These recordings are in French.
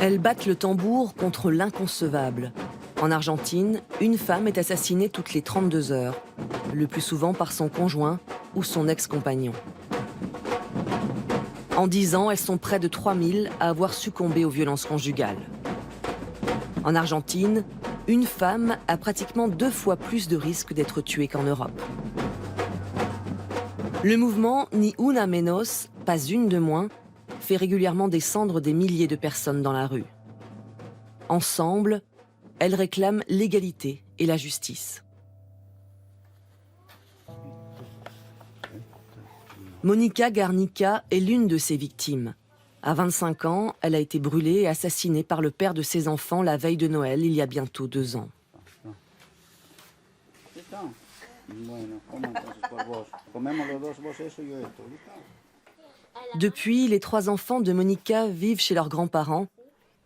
Elles battent le tambour contre l'inconcevable. En Argentine, une femme est assassinée toutes les 32 heures, le plus souvent par son conjoint ou son ex-compagnon. En 10 ans, elles sont près de 3000 à avoir succombé aux violences conjugales. En Argentine, une femme a pratiquement 2 fois plus de risques d'être tuée qu'en Europe. Le mouvement Ni Una Menos, pas une de moins, fait régulièrement descendre des milliers de personnes dans la rue. Ensemble, elles réclament l'égalité et la justice. Mónica Garnica est l'une de ces victimes. À 25 ans, elle a été brûlée et assassinée par le père de ses enfants la veille de Noël, il y a bientôt 2 ans. Depuis, les 3 enfants de Mónica vivent chez leurs grands-parents,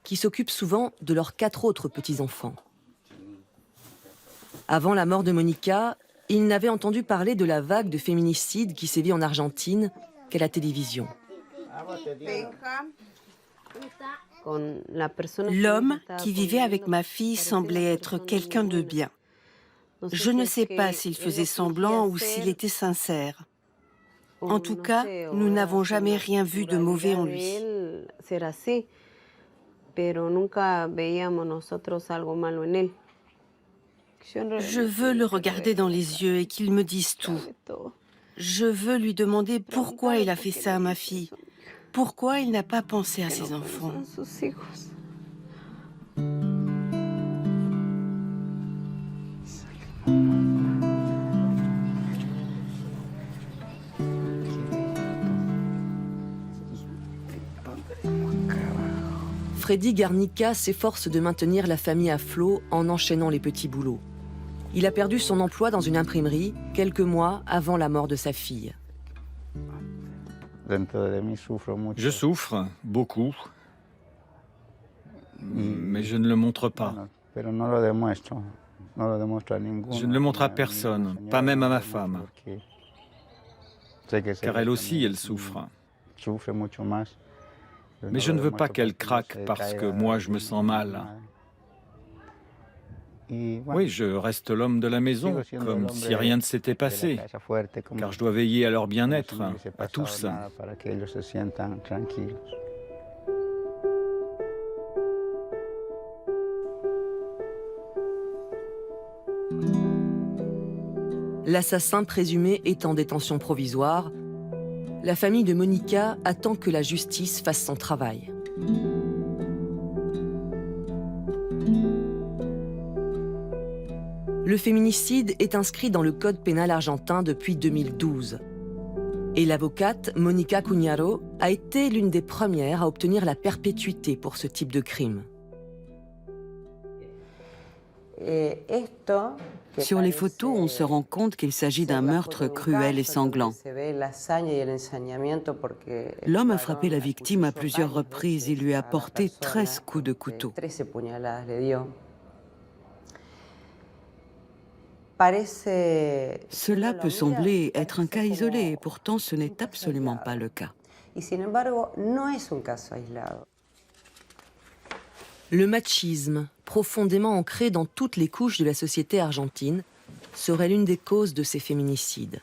qui s'occupent souvent de leurs 4 autres petits-enfants. Avant la mort de Mónica, ils n'avaient entendu parler de la vague de féminicides qui sévit en Argentine qu'à la télévision. L'homme qui vivait avec ma fille semblait être quelqu'un de bien. Je ne sais pas s'il faisait semblant ou s'il était sincère. En tout cas, nous n'avons jamais rien vu de mauvais en lui. Je veux le regarder dans les yeux et qu'il me dise tout. Je veux lui demander pourquoi il a fait ça à ma fille. Pourquoi il n'a pas pensé à ses enfants. Freddy Garnica s'efforce de maintenir la famille à flot en enchaînant les petits boulots. Il a perdu son emploi dans une imprimerie quelques mois avant la mort de sa fille. Je souffre beaucoup, mais je ne le montre pas. Je ne le montre à personne, pas même à ma femme, car elle aussi, elle souffre. Mais je ne veux pas qu'elle craque parce que moi, je me sens mal. Oui, je reste l'homme de la maison, comme si rien ne s'était passé, car je dois veiller à leur bien-être, à tous. L'assassin présumé est en détention provisoire. La famille de Mónica attend que la justice fasse son travail. Le féminicide est inscrit dans le code pénal argentin depuis 2012. Et l'avocate Mónica Cuñaro a été l'une des premières à obtenir la perpétuité pour ce type de crime. Sur les photos, on se rend compte qu'il s'agit d'un meurtre cruel et sanglant. L'homme a frappé la victime à plusieurs reprises et lui a porté 13 coups de couteau. Cela peut sembler être un cas isolé, et pourtant ce n'est absolument pas le cas. Le machisme, profondément ancré dans toutes les couches de la société argentine, serait l'une des causes de ces féminicides.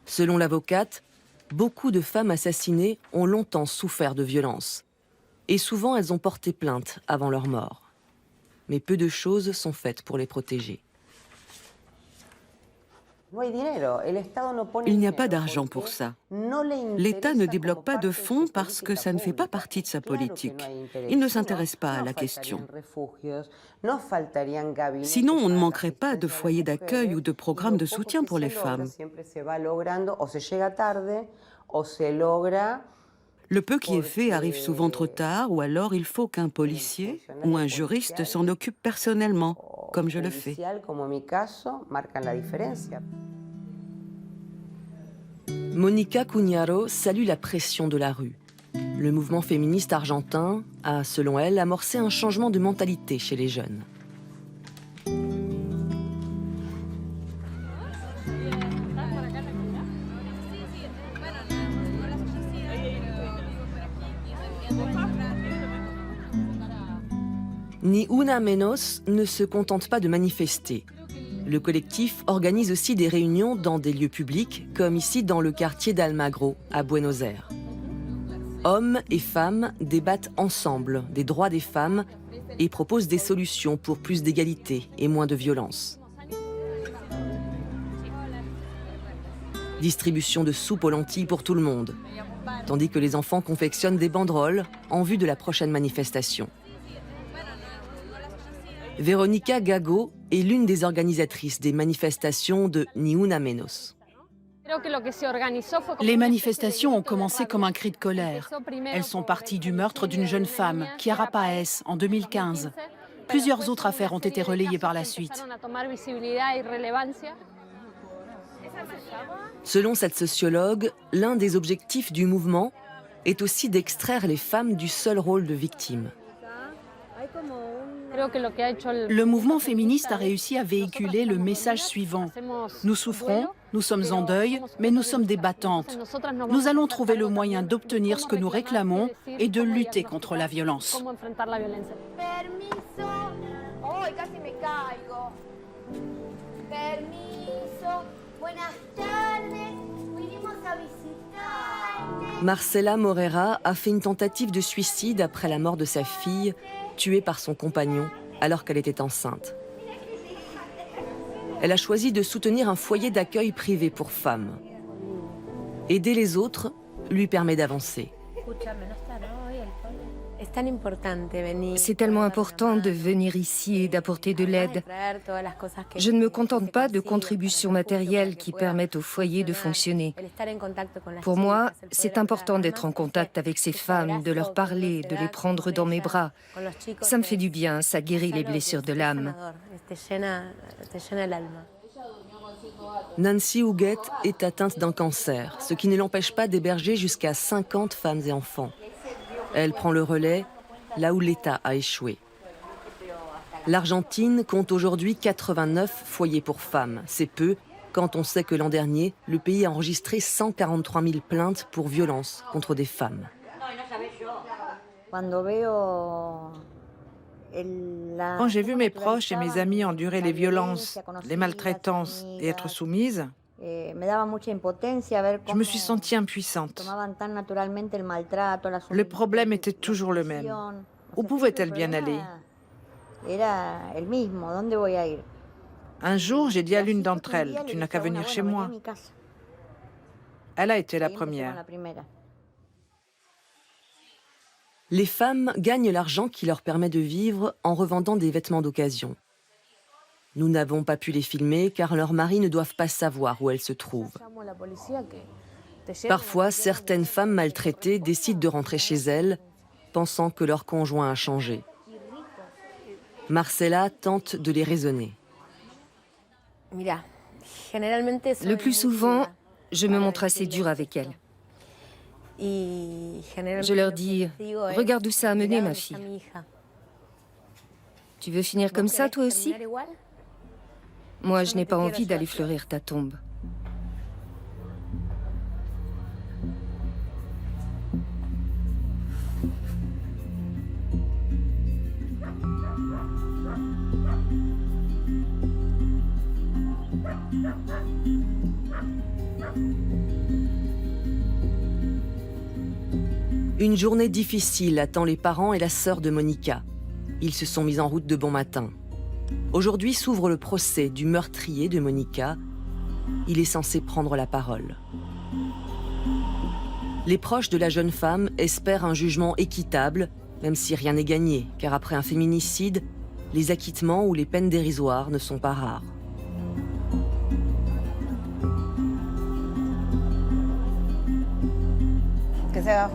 Selon l'avocate, beaucoup de femmes assassinées ont longtemps souffert de violences. Et souvent, elles ont porté plainte avant leur mort. Mais peu de choses sont faites pour les protéger. Il n'y a pas d'argent pour ça. L'État ne débloque pas de fonds parce que ça ne fait pas partie de sa politique. Il ne s'intéresse pas à la question. Sinon, on ne manquerait pas de foyers d'accueil ou de programmes de soutien pour les femmes. Le peu qui est fait arrive souvent trop tard, ou alors il faut qu'un policier ou un juriste s'en occupe personnellement, comme je le fais. Mónica Cuñaro salue la pression de la rue. Le mouvement féministe argentin a, selon elle, amorcé un changement de mentalité chez les jeunes. Ni Una Menos ne se contente pas de manifester. Le collectif organise aussi des réunions dans des lieux publics, comme ici dans le quartier d'Almagro, à Buenos Aires. Hommes et femmes débattent ensemble des droits des femmes et proposent des solutions pour plus d'égalité et moins de violence. Distribution de soupe aux lentilles pour tout le monde, tandis que les enfants confectionnent des banderoles en vue de la prochaine manifestation. Verónica Gago est l'une des organisatrices des manifestations de Ni Una Menos. Les manifestations ont commencé comme un cri de colère. Elles sont parties du meurtre d'une jeune femme, Chiara Paez, en 2015. Plusieurs autres affaires ont été relayées par la suite. Selon cette sociologue, l'un des objectifs du mouvement est aussi d'extraire les femmes du seul rôle de victime. Le mouvement féministe a réussi à véhiculer le message suivant. Nous souffrons, nous sommes en deuil, mais nous sommes des battantes. Nous allons trouver le moyen d'obtenir ce que nous réclamons et de lutter contre la violence. Marcela Morera a fait une tentative de suicide après la mort de sa fille, tuée par son compagnon alors qu'elle était enceinte. Elle a choisi de soutenir un foyer d'accueil privé pour femmes. Aider les autres lui permet d'avancer. C'est tellement important de venir ici et d'apporter de l'aide. Je ne me contente pas de contributions matérielles qui permettent au foyer de fonctionner. Pour moi, c'est important d'être en contact avec ces femmes, de leur parler, de les prendre dans mes bras. Ça me fait du bien, ça guérit les blessures de l'âme. Nancy Huguet est atteinte d'un cancer, ce qui ne l'empêche pas d'héberger jusqu'à 50 femmes et enfants. Elle prend le relais là où l'État a échoué. L'Argentine compte aujourd'hui 89 foyers pour femmes. C'est peu quand on sait que l'an dernier, le pays a enregistré 143 000 plaintes pour violences contre des femmes. Quand j'ai vu mes proches et mes amis endurer les violences, les maltraitances et être soumises, je me suis sentie impuissante. Le problème était toujours le même. Où pouvait-elle bien aller? Un jour, j'ai dit à l'une d'entre elles, « Tu n'as qu'à venir chez moi. » Elle a été la première. Les femmes gagnent l'argent qui leur permet de vivre en revendant des vêtements d'occasion. Nous n'avons pas pu les filmer car leurs maris ne doivent pas savoir où elles se trouvent. Parfois, certaines femmes maltraitées décident de rentrer chez elles, pensant que leur conjoint a changé. Marcela tente de les raisonner. Le plus souvent, je me montre assez dure avec elles. Je leur dis « Regarde où ça a mené, ma fille. Tu veux finir comme ça, toi aussi ? Moi, je n'ai pas envie d'aller fleurir ta tombe. » Une journée difficile attend les parents et la sœur de Monica. Ils se sont mis en route de bon matin. Aujourd'hui s'ouvre le procès du meurtrier de Monica. Il est censé prendre la parole. Les proches de la jeune femme espèrent un jugement équitable, même si rien n'est gagné, car après un féminicide, les acquittements ou les peines dérisoires ne sont pas rares.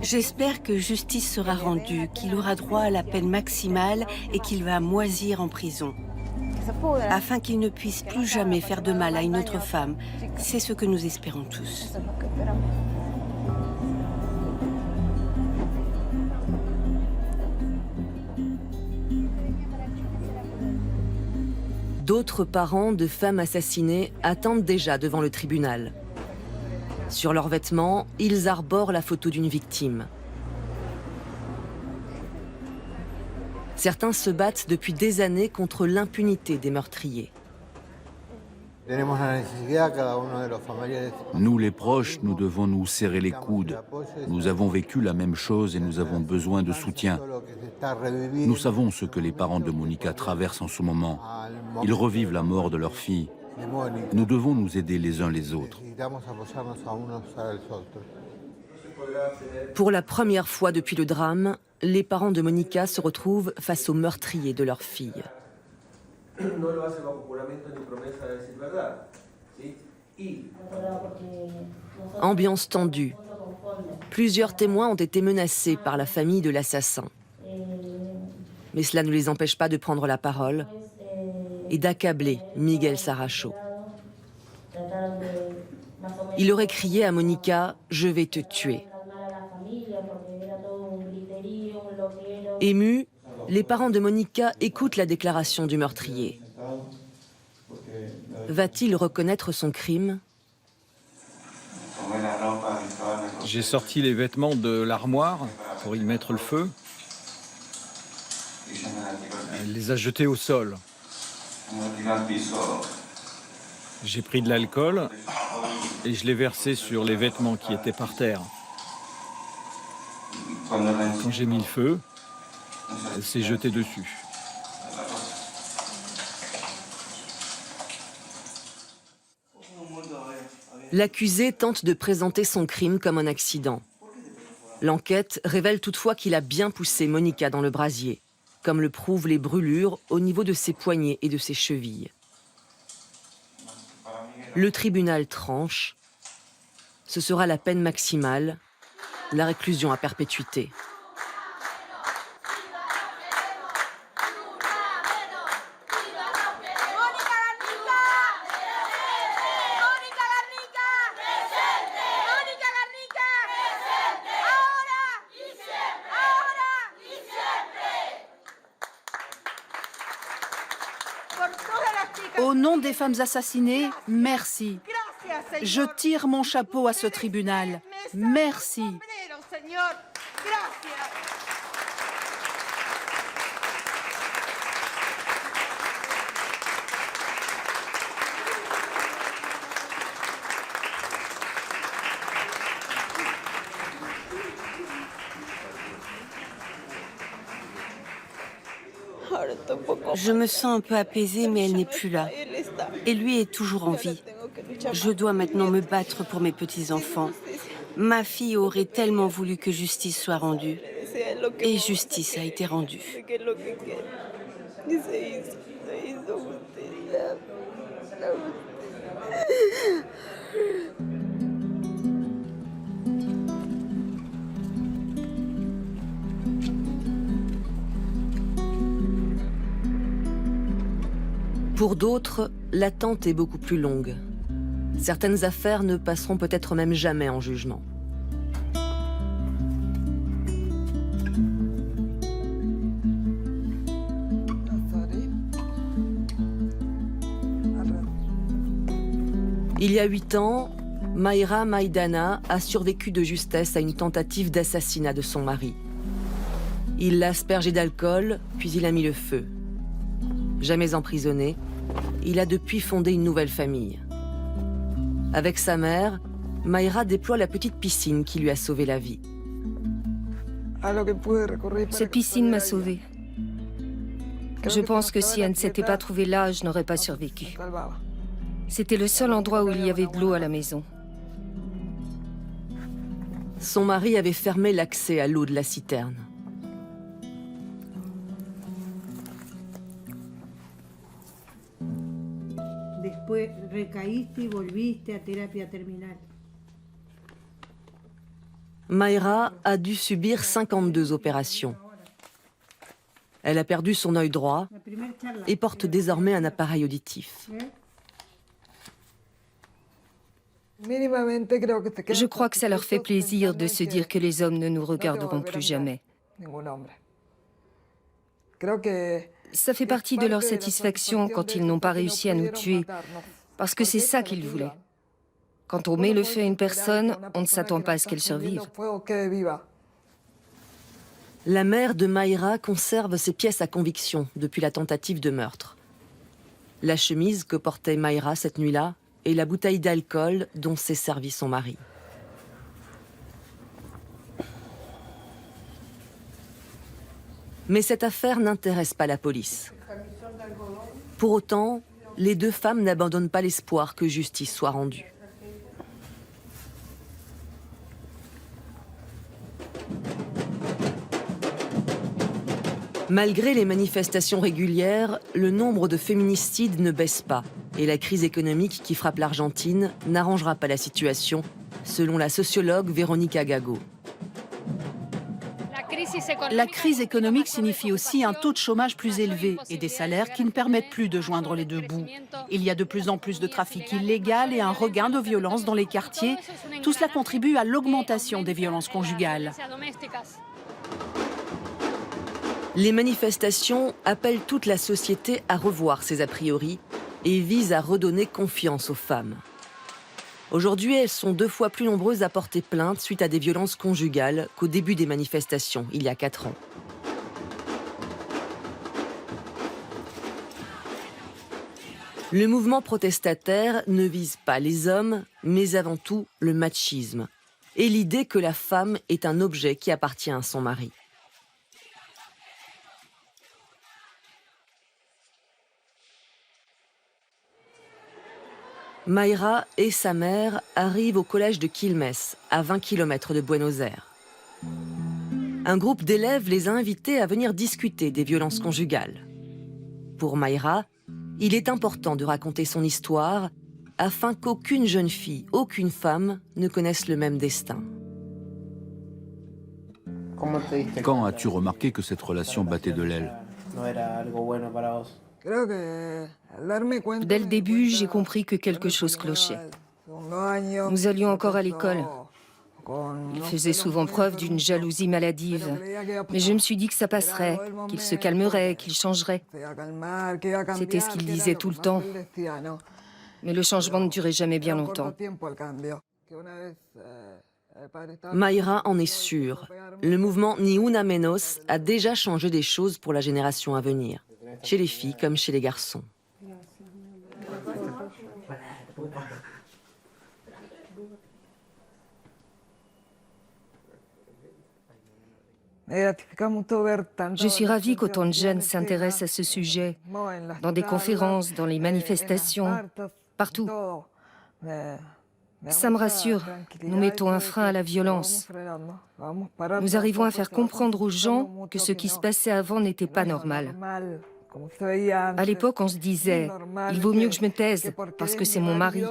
J'espère que justice sera rendue, qu'il aura droit à la peine maximale et qu'il va moisir en prison, afin qu'il ne puisse plus jamais faire de mal à une autre femme. C'est ce que nous espérons tous. D'autres parents de femmes assassinées attendent déjà devant le tribunal. Sur leurs vêtements, ils arborent la photo d'une victime. Certains se battent depuis des années contre l'impunité des meurtriers. Nous, les proches, nous devons nous serrer les coudes. Nous avons vécu la même chose et nous avons besoin de soutien. Nous savons ce que les parents de Mónica traversent en ce moment. Ils revivent la mort de leur fille. Nous devons nous aider les uns les autres. Pour la première fois depuis le drame, les parents de Mónica se retrouvent face au meurtrier de leur fille. Ambiance tendue. Plusieurs témoins ont été menacés par la famille de l'assassin. Mais cela ne les empêche pas de prendre la parole et d'accabler Miguel Saracho. Il aurait crié à Mónica « Je vais te tuer ». Émus, les parents de Mónica écoutent la déclaration du meurtrier. Va-t-il reconnaître son crime? J'ai sorti les vêtements de l'armoire pour y mettre le feu. Elle les a jetés au sol. J'ai pris de l'alcool et je l'ai versé sur les vêtements qui étaient par terre. Quand j'ai mis le feu, elle s'est jetée dessus. L'accusé tente de présenter son crime comme un accident. L'enquête révèle toutefois qu'il a bien poussé Mónica dans le brasier, comme le prouvent les brûlures au niveau de ses poignets et de ses chevilles. Le tribunal tranche. Ce sera la peine maximale, la réclusion à perpétuité. Au nom des femmes assassinées, merci. Je tire mon chapeau à ce tribunal. Merci. Je me sens un peu apaisée, mais elle n'est plus là. Et lui est toujours en vie. Je dois maintenant me battre pour mes petits-enfants. Ma fille aurait tellement voulu que justice soit rendue. Et justice a été rendue. Pour d'autres, l'attente est beaucoup plus longue. Certaines affaires ne passeront peut-être même jamais en jugement. Il y a 8 ans, Mayra Maidana a survécu de justesse à une tentative d'assassinat de son mari. Il l'a aspergé d'alcool, puis il a mis le feu. Jamais emprisonné, il a depuis fondé une nouvelle famille. Avec sa mère, Mayra déploie la petite piscine qui lui a sauvé la vie. Cette piscine m'a sauvée. Je pense que si elle ne s'était pas trouvée là, je n'aurais pas survécu. C'était le seul endroit où il y avait de l'eau à la maison. Son mari avait fermé l'accès à l'eau de la citerne. Mayra a dû subir 52 opérations. Elle a perdu son œil droit et porte désormais un appareil auditif. Je crois que ça leur fait plaisir de se dire que les hommes ne nous regarderont plus jamais. Ça fait partie de leur satisfaction quand ils n'ont pas réussi à nous tuer, parce que c'est ça qu'ils voulaient. Quand on met le feu à une personne, on ne s'attend pas à ce qu'elle survive. La mère de Mayra conserve ses pièces à conviction depuis la tentative de meurtre. La chemise que portait Mayra cette nuit-là et la bouteille d'alcool dont s'est servi son mari. Mais cette affaire n'intéresse pas la police. Pour autant, les deux femmes n'abandonnent pas l'espoir que justice soit rendue. Malgré les manifestations régulières, le nombre de féminicides ne baisse pas et la crise économique qui frappe l'Argentine n'arrangera pas la situation, selon la sociologue Verónica Gago. La crise économique signifie aussi un taux de chômage plus élevé et des salaires qui ne permettent plus de joindre les deux bouts. Il y a de plus en plus de trafic illégal et un regain de violence dans les quartiers. Tout cela contribue à l'augmentation des violences conjugales. Les manifestations appellent toute la société à revoir ses a priori et visent à redonner confiance aux femmes. Aujourd'hui, elles sont 2 fois plus nombreuses à porter plainte suite à des violences conjugales qu'au début des manifestations, il y a 4 ans. Le mouvement protestataire ne vise pas les hommes, mais avant tout le machisme et l'idée que la femme est un objet qui appartient à son mari. Mayra et sa mère arrivent au collège de Quilmes, à 20 km de Buenos Aires. Un groupe d'élèves les a invités à venir discuter des violences conjugales. Pour Mayra, il est important de raconter son histoire afin qu'aucune jeune fille, aucune femme ne connaisse le même destin. Quand as-tu remarqué que cette relation battait de l'aile? Dès le début, j'ai compris que quelque chose clochait. Nous allions encore à l'école. Il faisait souvent preuve d'une jalousie maladive. Mais je me suis dit que ça passerait, qu'il se calmerait, qu'il changerait. C'était ce qu'il disait tout le temps. Mais le changement ne durait jamais bien longtemps. Mayra en est sûre. Le mouvement Ni Una Menos a déjà changé des choses pour la génération à venir, chez les filles comme chez les garçons. Je suis ravie qu'autant de jeunes s'intéressent à ce sujet, dans des conférences, dans les manifestations, partout. Ça me rassure, nous mettons un frein à la violence. Nous arrivons à faire comprendre aux gens que ce qui se passait avant n'était pas normal. À l'époque, on se disait, il vaut mieux que je me taise, parce que c'est mon mari.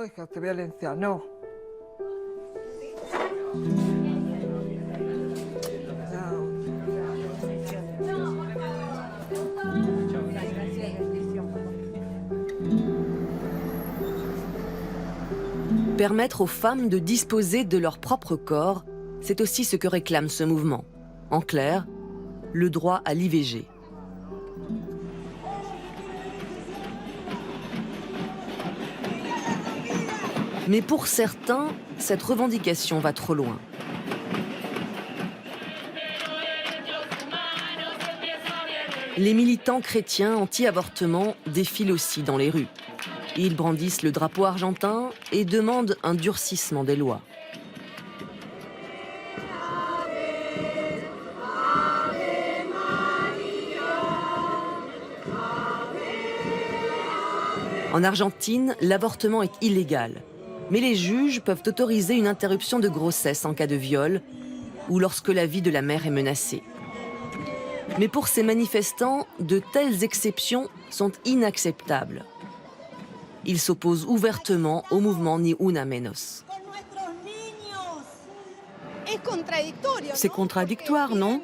Permettre aux femmes de disposer de leur propre corps, c'est aussi ce que réclame ce mouvement. En clair, le droit à l'IVG. Mais pour certains, cette revendication va trop loin. Les militants chrétiens anti-avortement défilent aussi dans les rues. Ils brandissent le drapeau argentin et demandent un durcissement des lois. En Argentine, l'avortement est illégal. Mais les juges peuvent autoriser une interruption de grossesse en cas de viol ou lorsque la vie de la mère est menacée. Mais pour ces manifestants, de telles exceptions sont inacceptables. Ils s'opposent ouvertement au mouvement Ni Una Menos. C'est contradictoire, non?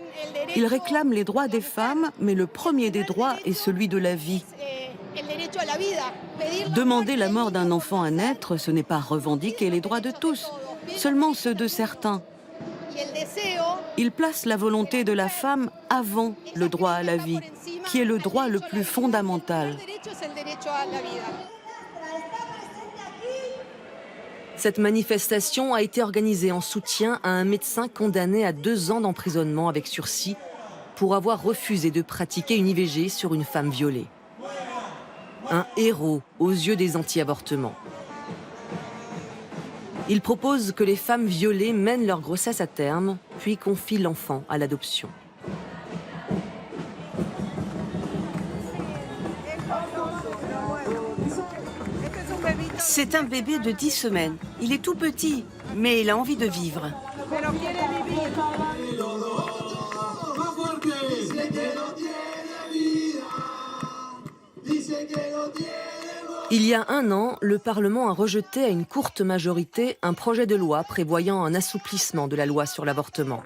Ils réclament les droits des femmes, mais le premier des droits est celui de la vie. Demander la mort d'un enfant à naître, ce n'est pas revendiquer les droits de tous, seulement ceux de certains. Ils placent la volonté de la femme avant le droit à la vie, qui est le droit le plus fondamental. Cette manifestation a été organisée en soutien à un médecin condamné à 2 ans d'emprisonnement avec sursis pour avoir refusé de pratiquer une IVG sur une femme violée. Un héros aux yeux des anti-avortements. Il propose que les femmes violées mènent leur grossesse à terme, puis confient l'enfant à l'adoption. C'est un bébé de 10 semaines. Il est tout petit, mais il a envie de vivre. Il y a un an, le Parlement a rejeté à une courte majorité un projet de loi prévoyant un assouplissement de la loi sur l'avortement.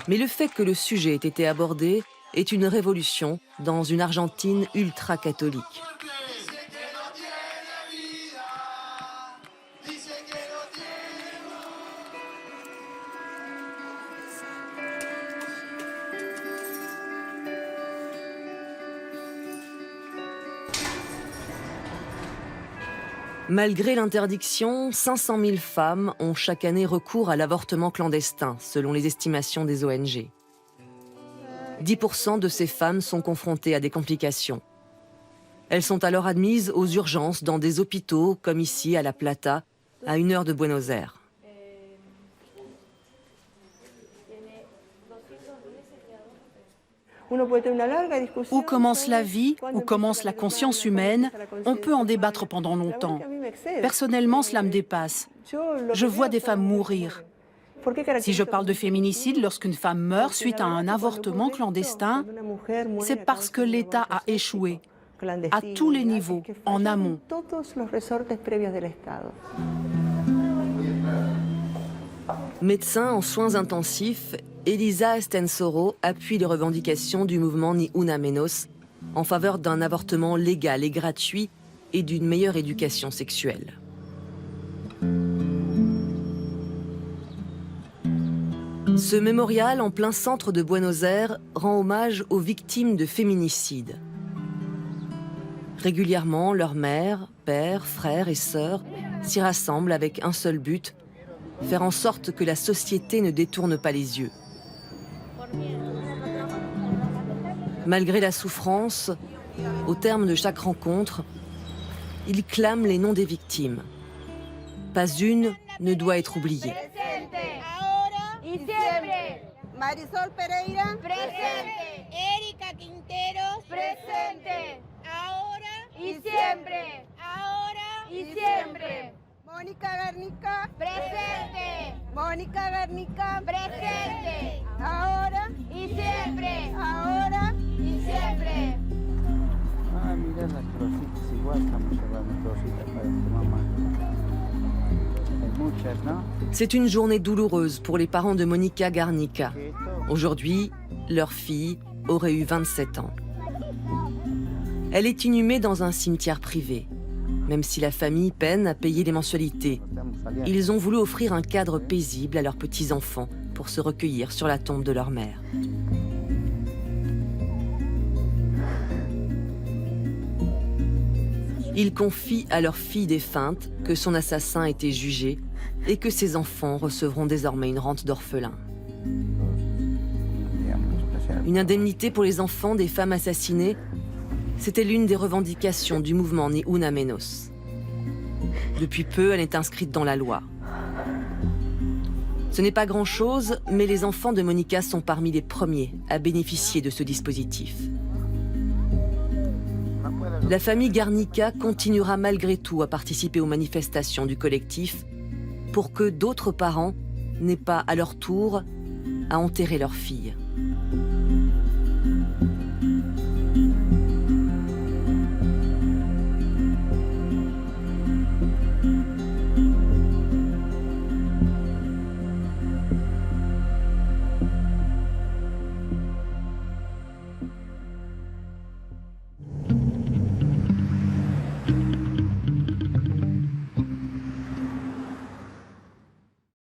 Mais le fait que le sujet ait été abordé est une révolution dans une Argentine ultra-catholique. Malgré l'interdiction, 500 000 femmes ont chaque année recours à l'avortement clandestin, selon les estimations des ONG. 10% de ces femmes sont confrontées à des complications. Elles sont alors admises aux urgences dans des hôpitaux, comme ici à La Plata, à 1 heure de Buenos Aires. Où commence la vie, où commence la conscience humaine, on peut en débattre pendant longtemps. Personnellement, cela me dépasse. Je vois des femmes mourir. Si je parle de féminicide, lorsqu'une femme meurt suite à un avortement clandestin, c'est parce que l'État a échoué, à tous les niveaux, en amont. Médecin en soins intensifs, Elisa Estensoro appuie les revendications du mouvement Ni Una Menos en faveur d'un avortement légal et gratuit et d'une meilleure éducation sexuelle. Ce mémorial en plein centre de Buenos Aires rend hommage aux victimes de féminicides. Régulièrement, leurs mères, pères, frères et sœurs s'y rassemblent avec un seul but, faire en sorte que la société ne détourne pas les yeux. Malgré la souffrance, au terme de chaque rencontre, ils clament les noms des victimes. Pas une ne doit être oubliée. Marisol Pereira, presente. Erika Quinteros, presente. Ahora y siempre. Ahora y siempre. Mónica Garnica, presente. Mónica Garnica, presente. Ahora y siempre. Ahora y siempre. Ah, mira las florcitas, igual estamos llevando florcitas para tu mamá. C'est une journée douloureuse pour les parents de Mónica Garnica. Aujourd'hui, leur fille aurait eu 27 ans. Elle est inhumée dans un cimetière privé. Même si la famille peine à payer les mensualités, ils ont voulu offrir un cadre paisible à leurs petits-enfants pour se recueillir sur la tombe de leur mère. Ils confient à leur fille défunte que son assassin a été jugé et que ses enfants recevront désormais une rente d'orphelin. Une indemnité pour les enfants des femmes assassinées, c'était l'une des revendications du mouvement Ni Una Menos. Depuis peu, elle est inscrite dans la loi. Ce n'est pas grand-chose, mais les enfants de Mónica sont parmi les premiers à bénéficier de ce dispositif. La famille Garnica continuera malgré tout à participer aux manifestations du collectif pour que d'autres parents n'aient pas à leur tour à enterrer leur fille.